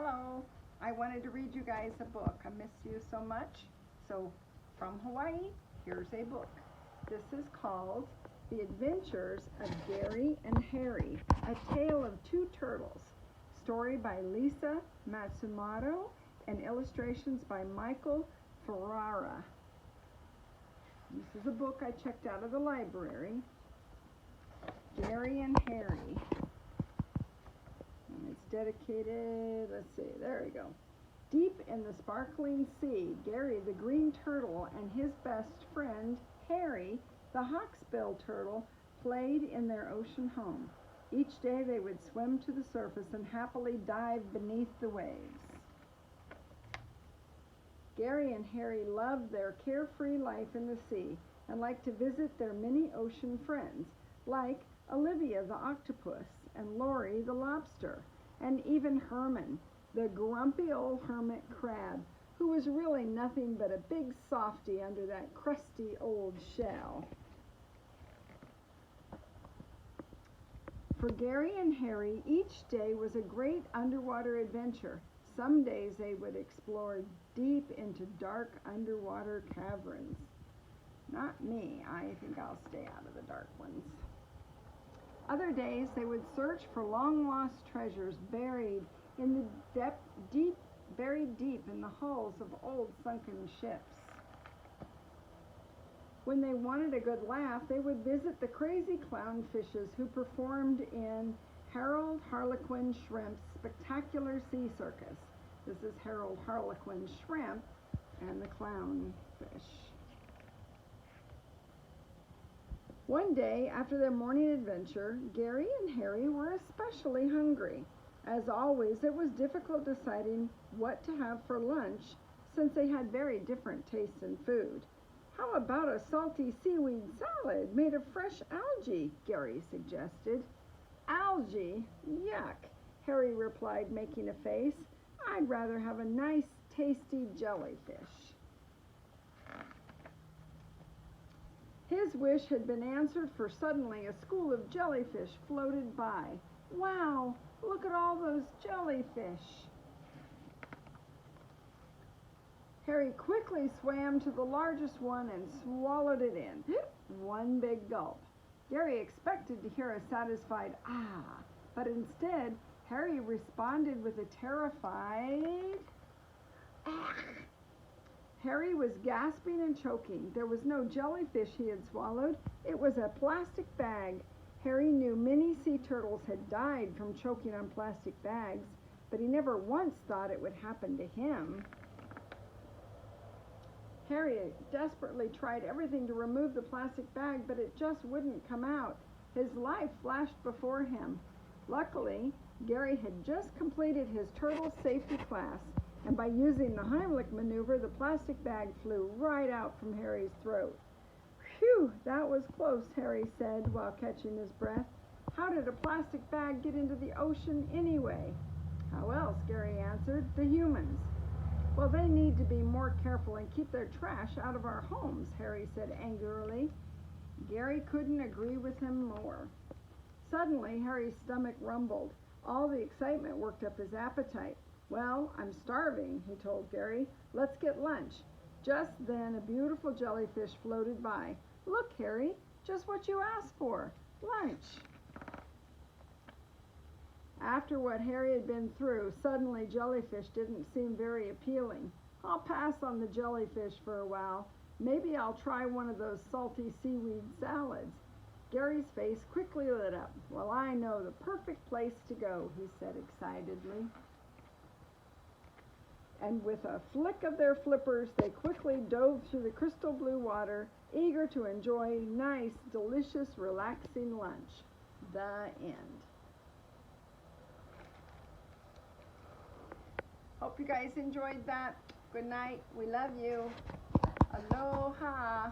Hello. I wanted to read you guys a book. I miss you so much. So, from Hawaii, here's a book. This is called The Adventures of Gary and Harry, A Tale of Two Turtles. Story by Lisa Matsumoto and illustrations by Michael Ferrara. This is a book I checked out of the library. Gary and Harry. And it's dedicated, let's see, there we go. Deep in the sparkling sea, Gary the green turtle and his best friend, Harry, the hawksbill turtle, played in their ocean home. Each day they would swim to the surface and happily dive beneath the waves. Gary and Harry loved their carefree life in the sea and liked to visit their many ocean friends, like Olivia the octopus and Lori the lobster, and even Herman, the grumpy old hermit crab, who was really nothing but a big softy under that crusty old shell. For Gary and Harry, each day was a great underwater adventure. Some days they would explore deep into dark underwater caverns. Not me. I think I'll stay out of the dark ones. Other days they would search for long-lost treasures buried in the buried deep in the hulls of old sunken ships. When they wanted a good laugh, they would visit the crazy clownfishes who performed in Harold Harlequin Shrimp's Spectacular Sea Circus. This is Harold Harlequin Shrimp and the clownfish. One day, after their morning adventure, Gary and Harry were especially hungry. As always, it was difficult deciding what to have for lunch since they had very different tastes in food. How about a salty seaweed salad made of fresh algae? Gary suggested. Algae? Yuck, Harry replied, making a face. I'd rather have a nice, tasty jellyfish. His wish had been answered, for suddenly a school of jellyfish floated by. Wow, look at all those jellyfish. Harry quickly swam to the largest one and swallowed it in. One big gulp. Gary expected to hear a satisfied ah, but instead, Harry responded with a terrified ah. Harry was gasping and choking. There was no jellyfish he had swallowed. It was a plastic bag. Harry knew many sea turtles had died from choking on plastic bags, but he never once thought it would happen to him. Harry desperately tried everything to remove the plastic bag, but it just wouldn't come out. His life flashed before him. Luckily, Gary had just completed his turtle safety class, and by using the Heimlich maneuver, the plastic bag flew right out from Harry's throat. Phew, that was close, Harry said while catching his breath. How did a plastic bag get into the ocean anyway? How else, Gary answered. The humans. Well, they need to be more careful and keep their trash out of our homes, Harry said angrily. Gary couldn't agree with him more. Suddenly, Harry's stomach rumbled. All the excitement worked up his appetite. Well, I'm starving, he told Gary. Let's get lunch. Just then, a beautiful jellyfish floated by. Look, Harry, just what you asked for. Lunch. After what Harry had been through, suddenly jellyfish didn't seem very appealing. I'll pass on the jellyfish for a while. Maybe I'll try one of those salty seaweed salads. Gary's face quickly lit up. Well, I know the perfect place to go, he said excitedly. And with a flick of their flippers, they quickly dove through the crystal blue water, eager to enjoy nice, delicious, relaxing lunch. The end. Hope you guys enjoyed that. Good night. We love you. Aloha.